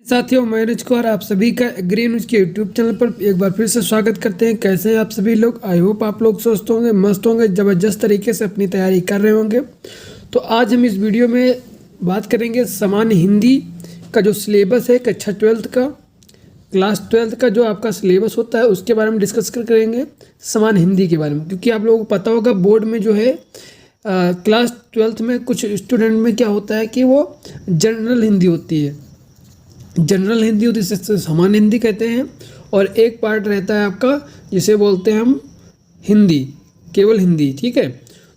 साथियों, मैं अनुज कुमार आप सभी का एग्री न्यूज के यूट्यूब चैनल पर एक बार फिर से स्वागत करते हैं। कैसे हैं आप सभी लोग? आई होप आप लोग स्वस्थ होंगे, मस्त होंगे, ज़बरदस्त तरीके से अपनी तैयारी कर रहे होंगे। तो आज हम इस वीडियो में बात करेंगे सामान्य हिंदी का जो सिलेबस है कक्षा 12 का, क्लास 12 का जो आपका सिलेबस होता है उसके बारे में डिस्कस करेंगे, सामान्य हिंदी के बारे में। क्योंकि आप लोगों को पता होगा बोर्ड में जो है क्लास 12 में कुछ स्टूडेंट में क्या होता है कि वो जनरल हिंदी होती है, जनरल हिंदी होती है, सामान्य हिंदी कहते हैं। और एक पार्ट रहता है आपका जिसे बोलते हैं हम हिंदी, केवल हिंदी, ठीक है।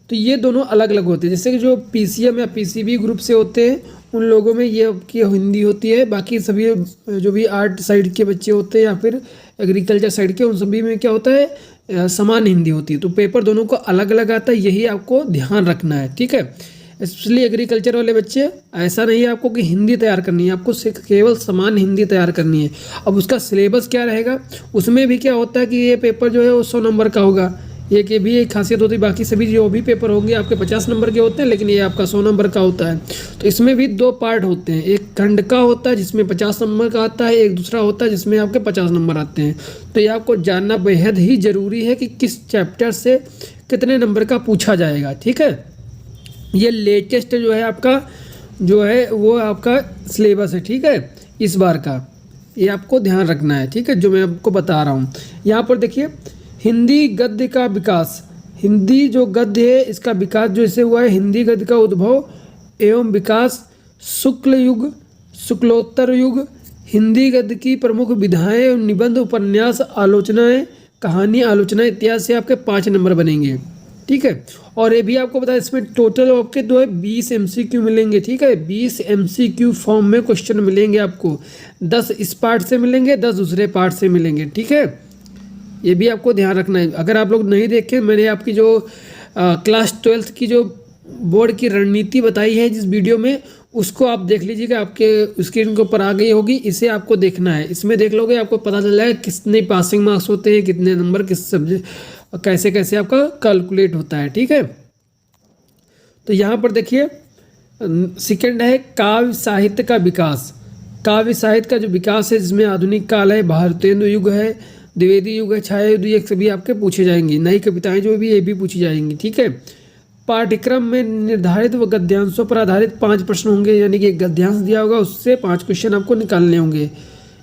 तो ये दोनों अलग अलग होते हैं। जैसे कि जो पीसीएम या पीसीबी ग्रुप से होते हैं उन लोगों में ये की हिंदी होती है। बाकी सभी जो भी आर्ट साइड के बच्चे होते हैं या फिर एग्रीकल्चर साइड के, उन सभी में क्या होता है, सामान्य हिंदी होती है। तो पेपर दोनों को अलग अलग आता है, यही आपको ध्यान रखना है, ठीक है। स्पेशली एग्रीकल्चर वाले बच्चे, ऐसा नहीं है आपको कि हिंदी तैयार करनी है, आपको सिर्फ केवल सामान्य हिंदी तैयार करनी है। अब उसका सिलेबस क्या रहेगा, उसमें भी क्या होता है कि ये पेपर जो है वो 100 नंबर का होगा। एक ये भी एक खासियत होती है। बाकी सभी जो भी पेपर होंगे आपके 50 नंबर के होते हैं, लेकिन ये आपका 100 नंबर का होता है। तो इसमें भी दो पार्ट होते हैं, एक खंड का होता है जिसमें 50 नंबर का आता है, एक दूसरा होता है जिसमें आपके 50 नंबर आते हैं। तो ये आपको जानना बेहद ही ज़रूरी है कि किस चैप्टर से कितने नंबर का पूछा जाएगा, ठीक है। ये लेटेस्ट जो है आपका जो है वो आपका सिलेबस है, ठीक है, इस बार का। ये आपको ध्यान रखना है, ठीक है, जो मैं आपको बता रहा हूँ। यहाँ पर देखिए, हिंदी गद्य का विकास, हिंदी जो गद्य है इसका विकास जो इसे हुआ है, हिंदी गद्य का उद्भव एवं विकास, शुक्ल युग, शुक्लोत्तर युग, हिंदी गद्य की प्रमुख विधाएं एवं निबंध, उपन्यास, आलोचनाएं, कहानी, आलोचना इत्यादि से आपके 5 नंबर बनेंगे, ठीक है। और ये भी आपको पता है इसमें टोटल आपके जो है 20 MCQ मिलेंगे, ठीक है। 20 MCQ फॉर्म में क्वेश्चन मिलेंगे आपको, 10 इस पार्ट से मिलेंगे, 10 दूसरे पार्ट से मिलेंगे, ठीक है। ये भी आपको ध्यान रखना है। अगर आप लोग नहीं देखें, मैंने आपकी जो क्लास 12 की जो बोर्ड की रणनीति बताई है जिस वीडियो में, उसको आप देख लीजिएगा, आपके स्क्रीन के ऊपर आ गई होगी। इसे आपको देखना है, इसमें देख लोगे आपको पता चल जाएगा कितने पासिंग मार्क्स होते हैं, कितने नंबर किस सब्जेक्ट, कैसे कैसे आपका कैलकुलेट होता है, ठीक है। तो यहाँ पर देखिए, सेकंड है काव्य साहित्य का विकास। काव्य साहित्य का जो विकास है जिसमें आधुनिक काल है, भारतेंदु युग है, द्विवेदी युग है, छाया युग, ये सभी आपके पूछे जाएंगी। नई कविताएं जो भी ये भी पूछी जाएंगी, ठीक है। पाठ्यक्रम में निर्धारित व गद्यांशों पर आधारित 5 प्रश्न होंगे, यानी कि एक गद्यांश दिया होगा उससे 5 क्वेश्चन आपको निकालने होंगे।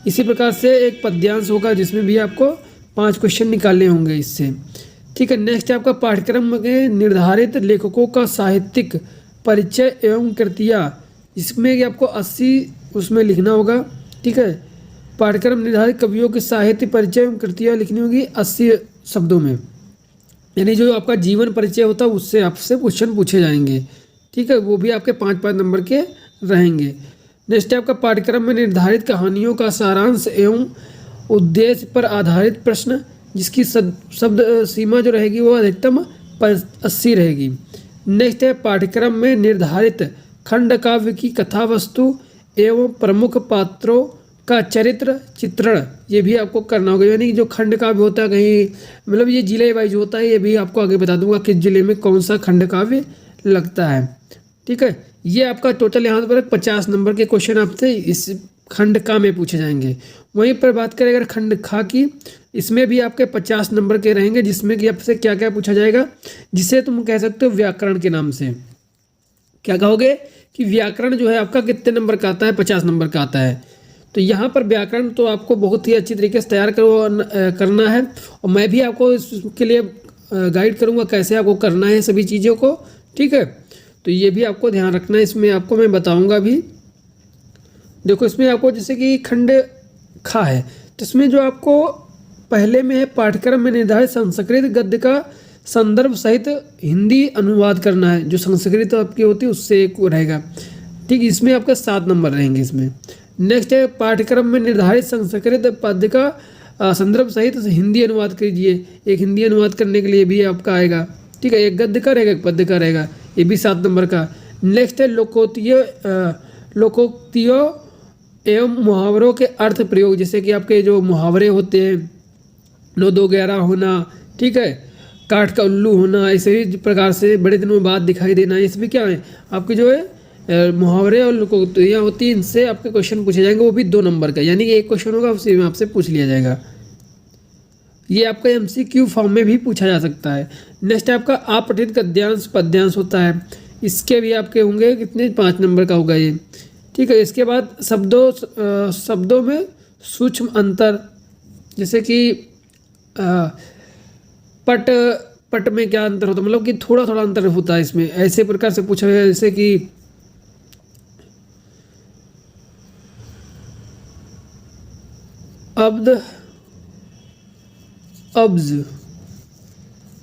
इसी प्रकार से एक पद्यांश होगा जिसमें भी आपको 5 क्वेश्चन निकालने होंगे इससे, ठीक है। नेक्स्ट है आपका पाठ्यक्रम में निर्धारित लेखकों का साहित्यिक परिचय एवं कृतियाँ, इसमें आपको 80 उसमें लिखना होगा, ठीक है। पाठ्यक्रम निर्धारित कवियों के साहित्य परिचय एवं कृतियाँ लिखनी होगी 80 शब्दों में, यानी जो आपका जीवन परिचय होता है उससे आपसे क्वेश्चन पूछे जाएंगे, ठीक है। वो भी आपके 5-5 नंबर के रहेंगे। नेक्स्ट है आपका पाठ्यक्रम में निर्धारित कहानियों का सारांश एवं उद्देश्य पर आधारित प्रश्न, जिसकी शब्द सीमा जो रहेगी वो अधिकतम 80 रहेगी। नेक्स्ट है पाठ्यक्रम में निर्धारित खंड काव्य की कथा वस्तु एवं प्रमुख पात्रों का चरित्र चित्रण, ये भी आपको करना होगा। यानी कि जो खंड काव्य होता है कहीं, मतलब ये जिले वाइज होता है, ये भी आपको आगे बता दूंगा किस जिले में कौन सा खंड काव्य लगता है, ठीक है। ये आपका टोटल यहाँ पर 50 नंबर के क्वेश्चन आपसे इस खंड का में पूछे जाएंगे। वहीं पर बात करें अगर खंड खा की, इसमें भी आपके 50 नंबर के रहेंगे, जिसमें कि आपसे क्या क्या पूछा जाएगा, जिसे तुम कह सकते हो व्याकरण के नाम से। क्या कहोगे कि व्याकरण जो है आपका कितने नंबर का आता है, 50 नंबर का आता है। तो यहाँ पर व्याकरण तो आपको बहुत ही अच्छी तरीके से तैयार करना है, और मैं भी आपको इसके लिए गाइड करूँगा कैसे आपको करना है सभी चीज़ों को, ठीक है। तो ये भी आपको ध्यान रखना है, इसमें आपको मैं बताऊँगा भी। देखो इसमें आपको जैसे कि खंड खा है, तो इसमें जो आपको पहले में है पाठ्यक्रम में निर्धारित संस्कृत गद्य का संदर्भ सहित हिंदी अनुवाद करना है, जो संस्कृत आपकी होती है उससे एक रहेगा, ठीक। इसमें आपका 7 नंबर रहेंगे इसमें। नेक्स्ट है पाठ्यक्रम में निर्धारित संस्कृत पद्य का संदर्भ सहित हिंदी अनुवाद कीजिए, एक हिंदी अनुवाद करने के लिए भी आपका आएगा, ठीक है। एक गद्य का रहेगा, एक पद्य का रहेगा, ये भी 7 नंबर का। नेक्स्ट है लोकोक्तियों एवं मुहावरों के अर्थ प्रयोग, जैसे कि आपके जो मुहावरे होते हैं, 9 2 11 होना, ठीक है, काठ का उल्लू होना, इसी प्रकार से बड़े दिनों बाद दिखाई देना, इसमें क्या है आपके जो है मुहावरे और लोकोक्तियाँ होती हैं, इनसे आपके क्वेश्चन पूछे जाएंगे, वो भी 2 नंबर का, यानी कि एक क्वेश्चन होगा उसी में आपसे पूछ लिया जाएगा। ये आपका MCQ फॉर्म में भी पूछा जा सकता है। नेक्स्ट आपका अपठित गद्यांश पद्यांश होता है, इसके भी आपके होंगे कितने, 5 नंबर का होगा ये, ठीक है। इसके बाद शब्दों में सूक्ष्म अंतर, जैसे कि पट में क्या अंतर होता है, मतलब कि थोड़ा थोड़ा अंतर होता है इसमें, ऐसे प्रकार से पूछा गया, जैसे कि अब्ज,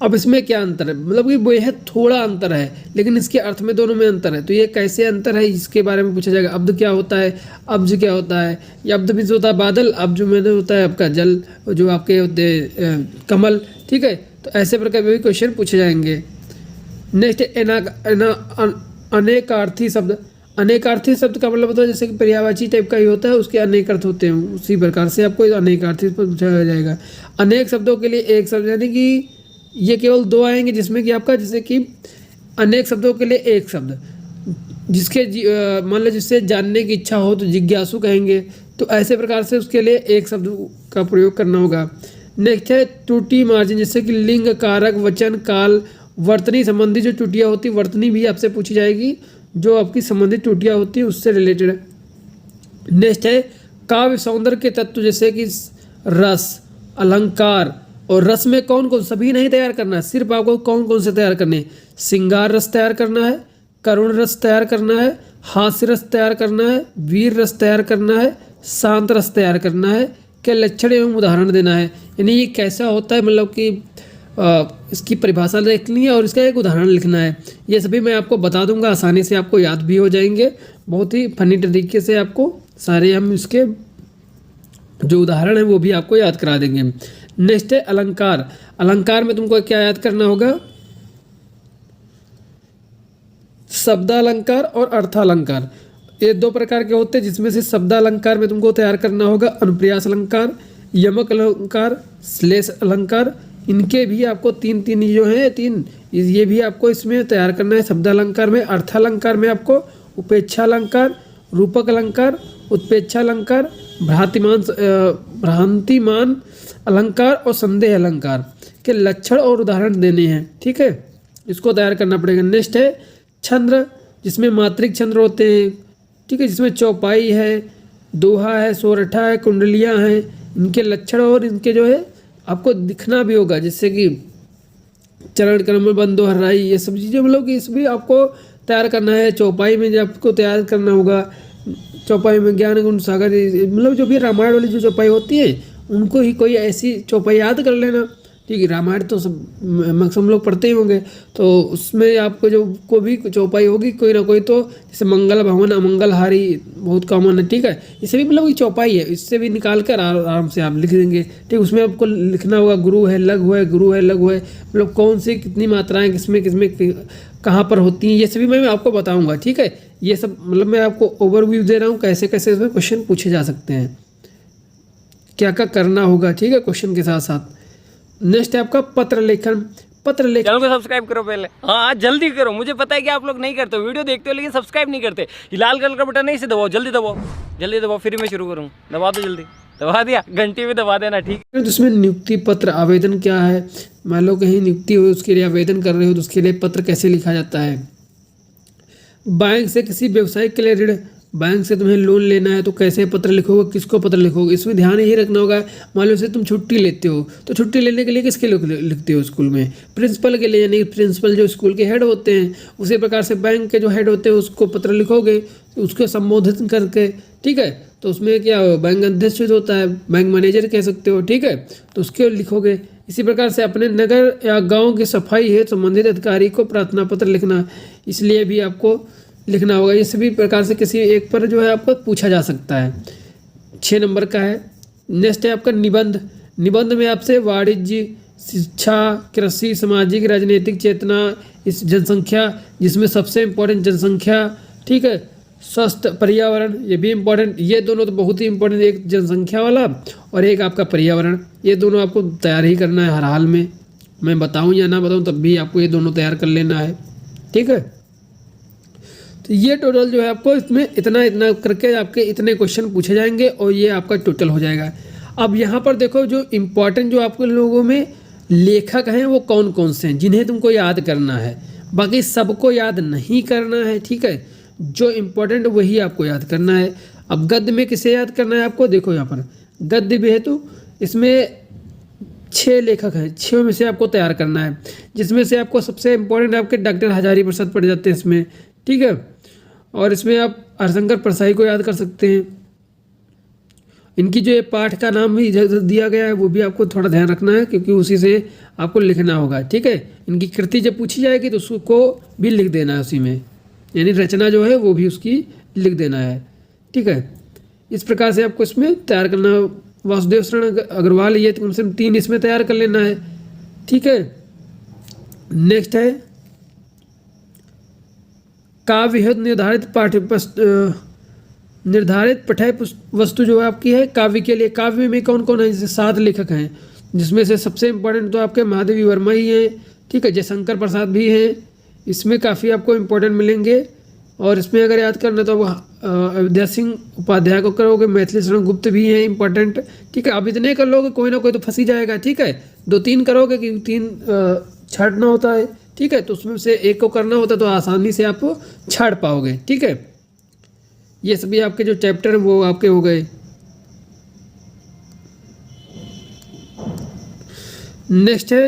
अब इसमें क्या अंतर है, मतलब कि वो है थोड़ा अंतर है, लेकिन इसके अर्थ में दोनों में अंतर है। तो ये कैसे अंतर है, इसके बारे में पूछा जाएगा। अब्द क्या होता है, अब्ज क्या होता है। ये अब्द मीन्स होता है बादल, अब्ज में होता है आपका जल, जो आपके होते कमल, ठीक है। तो ऐसे प्रकार के भी क्वेश्चन पूछे जाएंगे। नेक्स्ट अनेकार्थी शब्द, अनेकार्थी शब्द का मतलब होता है जैसे कि पर्यायवाची टाइप का ही होता है, उसके अनेक अर्थ होते हैं, उसी प्रकार से आपको अनेकार्थी पूछा जाएगा। अनेक शब्दों के लिए एक शब्द, यानी कि ये केवल 2 आएंगे, जिसमें कि आपका जैसे कि अनेक शब्दों के लिए एक शब्द, जिसके मान लो जिससे जानने की इच्छा हो तो जिज्ञासु कहेंगे, तो ऐसे प्रकार से उसके लिए एक शब्द का प्रयोग करना होगा। नेक्स्ट है त्रुटि मार्जिन, जैसे कि लिंग, कारक, वचन, काल, वर्तनी संबंधी जो त्रुटियाँ होती है, वर्तनी भी आपसे पूछी जाएगी, जो आपकी संबंधित त्रुटियाँ होती है उससे रिलेटेड है। नेक्स्ट है काव्य सौंदर्य के तत्व, जैसे कि रस, अलंकार, और रस में कौन कौन, सभी नहीं तैयार करना है, सिर्फ आपको कौन कौन से तैयार करने हैं। श्रृंगार रस तैयार करना है, करुण रस तैयार करना है, हास्य रस तैयार करना है, वीर रस तैयार करना है, शांत रस तैयार करना है, के लक्षण एवं उदाहरण देना है। यानी ये कैसा होता है, मतलब कि इसकी परिभाषा लिखनी है और इसका एक उदाहरण लिखना है। ये सभी मैं आपको बता दूंगा, आसानी से आपको याद भी हो जाएंगे, बहुत ही फनी तरीके से आपको सारे हम इसके जो उदाहरण है वो भी आपको याद करा देंगे। नेक्स्ट है अलंकार, अलंकार में तुमको क्या याद करना होगा, शब्दालंकार और अर्थालंकार, ये 2 प्रकार के होते हैं, जिसमें से शब्दालंकार में तुमको तैयार करना होगा अनुप्रास अलंकार, यमक अलंकार, श्लेष अलंकार। इनके भी आपको 3 जो है 3, ये भी आपको इसमें तैयार करना है शब्दालंकार में। अर्थालंकार में आपको उपेक्षा अलंकार, रूपक अलंकार, उत्प्रेक्षा अलंकार, भ्रांतिमान अलंकार और संदेह अलंकार के लक्षण और उदाहरण देने हैं, ठीक है, इसको तैयार करना पड़ेगा। नेक्स्ट है छंद, जिसमें मात्रिक छंद होते हैं, ठीक है, जिसमें चौपाई है, दोहा है, सोरठा है, कुंडलियाँ हैं, इनके लक्षण और इनके जो है आपको दिखना भी होगा, जैसे कि चरण क्रम बंदो हर्राई, ये सब चीज़ें मतलब कि इसमें आपको तैयार करना है। चौपाई में जो आपको तैयार करना होगा, चौपाई में ज्ञान गुण सागर, मतलब जो भी रामायण वाली जो चौपाई होती है उनको ही कोई ऐसी चौपाई याद कर लेना, ठीक है। रामायण तो सब लोग पढ़ते ही होंगे, तो उसमें आपको जो को भी चौपाई होगी कोई ना कोई, तो जैसे मंगल भवन, अमंगलहारी बहुत कॉमन है, ठीक है। इसे भी मतलब ये चौपाई है, इससे भी निकाल कर आराम से आप लिख देंगे, ठीक। उसमें आपको लिखना होगा गुरु है, लघु है, गुरु है, लघु है, मतलब कौन सी कितनी मात्राएँ किसमें किसमें कहाँ पर होती हैं, ये सभी मैं आपको बताऊँगा, ठीक है। ये सब मतलब मैं आपको ओवरव्यू दे रहा हूँ, कैसे कैसे इसमें क्वेश्चन पूछे जा सकते हैं, क्या क्या करना होगा, ठीक है, क्वेश्चन के साथ साथ। नेक्स्ट है आपका पत्र लेखन, पत्र लेखन। चैनल को सब्सक्राइब करो पहले, हाँ जल्दी करो, मुझे पता है कि आप लोग नहीं करते, वीडियो देखते हो लेकिन सब्सक्राइब नहीं करते। ये लाल कलर का बटन है, इसे दबाओ, जल्दी दबाओ, जल्दी दबाओ, फिर मैं शुरू करूँ, दबा दो जल्दी, दबा दिया, घंटी में दबा देना, ठीक है। जिसमें नियुक्ति पत्र आवेदन क्या है, मान लो कहीं नियुक्ति हो, उसके लिए आवेदन कर रहे हो तो उसके लिए पत्र कैसे लिखा जाता है। बैंक से किसी व्यवसायिक के लिए ऋण, बैंक से तुम्हें लोन लेना है तो कैसे पत्र लिखोगे, किसको पत्र लिखोगे, इसमें ध्यान यही रखना होगा। मान लो से तुम छुट्टी लेते हो तो छुट्टी लेने के लिए किसके लिए लिखते हो, स्कूल में प्रिंसिपल के लिए, यानी प्रिंसिपल जो स्कूल के हेड होते हैं। उसी प्रकार से बैंक के जो हेड होते हैं उसको पत्र लिखोगे, उसको संबोधित करके, ठीक है। तो उसमें क्या बैंक अध्यक्ष होता है, बैंक मैनेजर कह सकते हो, ठीक है, तो उसके लिखोगे। इसी प्रकार से अपने नगर या गाँव की सफाई है संबंधित अधिकारी को प्रार्थना पत्र लिखना, इसलिए भी आपको लिखना होगा। ये सभी प्रकार से किसी एक पर जो है आपको पूछा जा सकता है। 6 नंबर का है। नेक्स्ट है आपका निबंध, निबंध में आपसे वाणिज्य, शिक्षा, कृषि, सामाजिक, राजनीतिक चेतना, इस जनसंख्या, जिसमें सबसे इम्पोर्टेंट जनसंख्या, ठीक है, स्वस्थ, पर्यावरण, ये भी इम्पोर्टेंट, ये दोनों तो बहुत ही इम्पोर्टेंट, एक जनसंख्या वाला और एक आपका पर्यावरण, ये दोनों आपको तैयार ही करना है हर हाल में, मैं बताऊँ या ना बताऊँ तब भी आपको ये दोनों तैयार कर लेना है, ठीक है। तो ये टोटल जो है आपको इसमें इतना इतना करके आपके इतने क्वेश्चन पूछे जाएंगे और ये आपका टोटल हो जाएगा। अब यहाँ पर देखो जो इम्पोर्टेंट जो आपके लोगों में लेखक हैं वो कौन कौन से हैं जिन्हें तुमको याद करना है, बाकी सबको याद नहीं करना है, ठीक है। जो इम्पोर्टेंट वही आपको याद करना है। अब गद्य में किसे याद करना है आपको, देखो यहाँ पर गद्य भी है तो इसमें 6 लेखक हैं, 6 में से आपको तैयार करना है, जिसमें से आपको सबसे इम्पोर्टेंट आपके डॉक्टर हजारी प्रसाद पड़ जाते हैं इसमें, ठीक है। और इसमें आप हरिशंकर परसाई को याद कर सकते हैं। इनकी जो ये पाठ का नाम भी दिया गया है वो भी आपको थोड़ा ध्यान रखना है क्योंकि उसी से आपको लिखना होगा, ठीक है। इनकी कृति जब पूछी जाएगी तो उसको भी लिख देना है उसी में, यानी रचना जो है वो भी उसकी लिख देना है, ठीक है। इस प्रकार से आपको इसमें तैयार करना। वासुदेव शरण अग्रवाल ये कम से कम 3 इसमें तैयार कर लेना है, ठीक है। नेक्स्ट है काव्य है निर्धारित पठ्य वस्तु जो आपकी है काव्य के लिए। काव्य में कौन कौन है, जैसे 7 लेखक हैं, जिसमें से सबसे इम्पोर्टेंट तो आपके महादेवी वर्मा ही हैं, ठीक है। जयशंकर प्रसाद भी हैं, इसमें काफ़ी आपको इम्पोर्टेंट मिलेंगे। और इसमें अगर याद करना तो अयोध्या सिंह उपाध्याय को करोगे, मैथिली शरण गुप्त भी हैं इम्पोर्टेंट, ठीक है। अब इतने कर लोगे कोई ना कोई तो फंसी जाएगा, ठीक है। 2-3 करोगे कि 3 छांटना होता है, ठीक है। तो उसमें से एक को करना होता है तो आसानी से आप छांट पाओगे, ठीक है। ये सभी आपके जो चैप्टर हैं वो आपके हो गए। नेक्स्ट है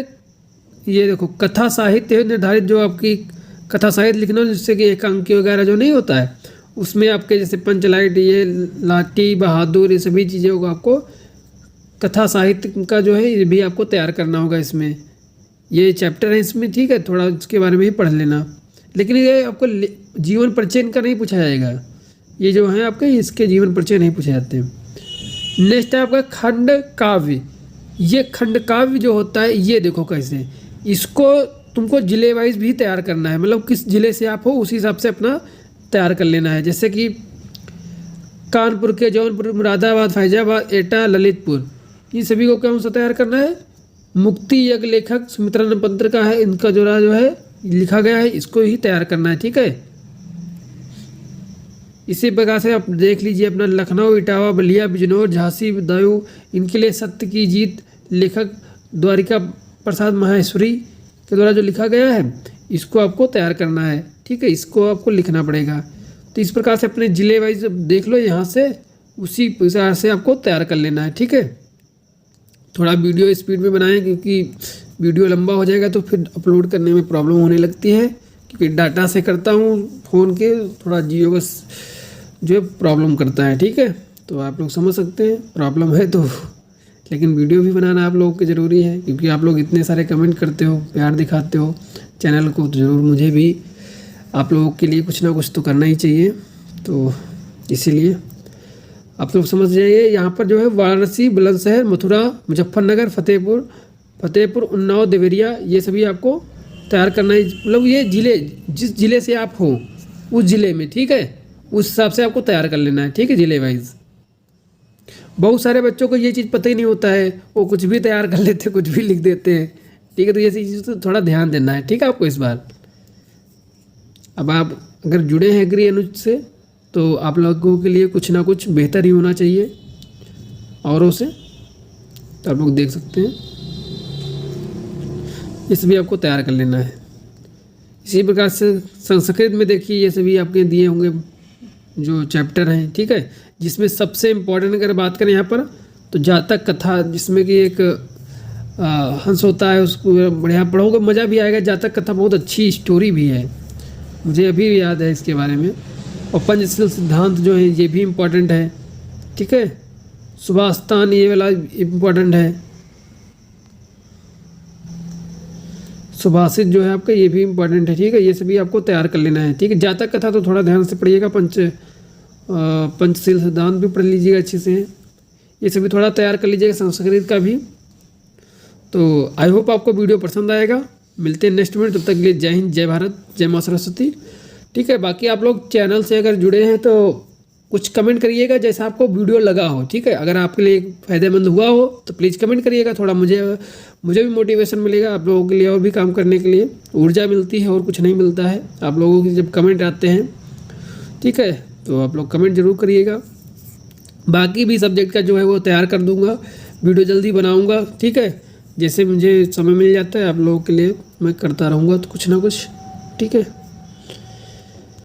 ये देखो कथा साहित्य निर्धारित, जो आपकी कथा साहित्य लिखना जिससे कि एकांकी वगैरह जो नहीं होता है उसमें आपके जैसे पंचलाइट, ये लाठी बहादुर, ये सभी चीज़ों को आपको कथा साहित्य का जो है ये भी आपको तैयार करना होगा। इसमें ये चैप्टर है इसमें, ठीक है। थोड़ा इसके बारे में ही पढ़ लेना, लेकिन ये आपको जीवन परिचय इनका नहीं पूछा जाएगा। ये जो है आपके इसके जीवन परिचय नहीं पूछे जाते। नेक्स्ट है आपका खंड काव्य। ये खंड काव्य जो होता है ये देखो कैसे, इसको तुमको जिले वाइज भी तैयार करना है, मतलब किस जिले से आप हो उसी हिसाब से अपना तैयार कर लेना है। जैसे कि कानपुर के, जौनपुर, मुरादाबाद, फैजाबाद, एटा, ललितपुर, इन सभी को कौन सा तैयार करना है। मुक्ति यज्ञ लेखक सुमित्रानंद पंत का है, इनका जो है लिखा गया है, इसको ही तैयार करना है, ठीक है। इसी प्रकार से आप देख लीजिए अपना लखनऊ, इटावा, बलिया, बिजनौर, झांसी, बदायूं, इनके लिए सत्य की जीत लेखक द्वारिका प्रसाद माहेश्वरी के द्वारा जो लिखा गया है इसको आपको तैयार करना है, ठीक है। इसको आपको लिखना पड़ेगा। तो इस प्रकार से अपने ज़िले वाइज देख लो, यहाँ से उसी प्रकार से आपको तैयार कर लेना है, ठीक है। थोड़ा वीडियो स्पीड में बनाएं क्योंकि वीडियो लंबा हो जाएगा तो फिर अपलोड करने में प्रॉब्लम होने लगती है, क्योंकि डाटा से करता हूँ फ़ोन के, थोड़ा जियो का जो प्रॉब्लम करता है, ठीक है। तो आप लोग समझ सकते हैं प्रॉब्लम है तो, लेकिन वीडियो भी बनाना आप लोगों के ज़रूरी है क्योंकि आप लोग इतने सारे कमेंट करते हो, प्यार दिखाते हो चैनल को, तो ज़रूर मुझे भी आप लोगों के लिए कुछ ना कुछ तो करना ही चाहिए। तो इसीलिए आप लोग समझ जाइए। यहाँ पर जो है वाराणसी, बुलंदशहर, मथुरा, मुजफ्फरनगर, फतेहपुर, उन्नाव, देवरिया, ये सभी आपको तैयार करना है। मतलब ये ज़िले, जिस ज़िले से आप हो उस ज़िले में, ठीक है, उस हिसाब से आपको तैयार कर लेना है, ठीक है, ज़िले वाइज। बहुत सारे बच्चों को ये चीज़ पता ही नहीं होता है, वो कुछ भी तैयार कर लेते, कुछ भी लिख देते हैं, ठीक है। तो ये चीज़ तो थोड़ा ध्यान देना है, ठीक है, आपको इस बार। अब आप अगर जुड़े हैं एग्री अनुज से तो आप लोगों के लिए कुछ ना कुछ बेहतर ही होना चाहिए औरों से, तो आप लोग देख सकते हैं। ये सभी आपको तैयार कर लेना है। इसी प्रकार से संस्कृत में देखिए ये सभी आपके दिए होंगे जो चैप्टर हैं, ठीक है, जिसमें सबसे इम्पोर्टेंट अगर बात करें यहाँ पर तो जातक कथा, जिसमें कि एक हंस होता है, उसको बढ़िया पढ़ोगे मज़ा भी आएगा। जातक कथा बहुत अच्छी स्टोरी भी है, मुझे अभी याद है इसके बारे में। और पंचशील सिद्धांत जो है ये भी इम्पोर्टेंट है, ठीक है। सुभाषतान ये वाला इम्पोर्टेंट है। सुभाषित जो है आपका ये भी इम्पोर्टेंट है, ठीक है। ये सभी आपको तैयार कर लेना है, ठीक है। जातक कथा तो थोड़ा ध्यान से पढ़िएगा, पंचशील सिद्धांत भी पढ़ लीजिएगा अच्छे से, ये सभी थोड़ा तैयार कर लीजिएगा, संस्कृत का भी। तो आई होप आपको वीडियो पसंद आएगा। मिलते हैं नेक्स्ट में, तब तक के लिए जय हिंद, जय भारत, जय माँ सरस्वती, ठीक है। बाकी आप लोग चैनल से अगर जुड़े हैं तो कुछ कमेंट करिएगा जैसा आपको वीडियो लगा हो, ठीक है। अगर आपके लिए फ़ायदेमंद हुआ हो तो प्लीज़ कमेंट करिएगा, थोड़ा मुझे भी मोटिवेशन मिलेगा आप लोगों के लिए, और भी काम करने के लिए ऊर्जा मिलती है, और कुछ नहीं मिलता है। आप लोगों के जब कमेंट आते हैं ठीक है, तो आप लोग कमेंट जरूर करिएगा। बाकी भी सब्जेक्ट का जो है वो तैयार कर दूंगा, वीडियो जल्दी बनाऊंगा। ठीक है, जैसे मुझे समय मिल जाता है आप लोगों के लिए मैं करता रहूँगा तो कुछ ना कुछ। ठीक है।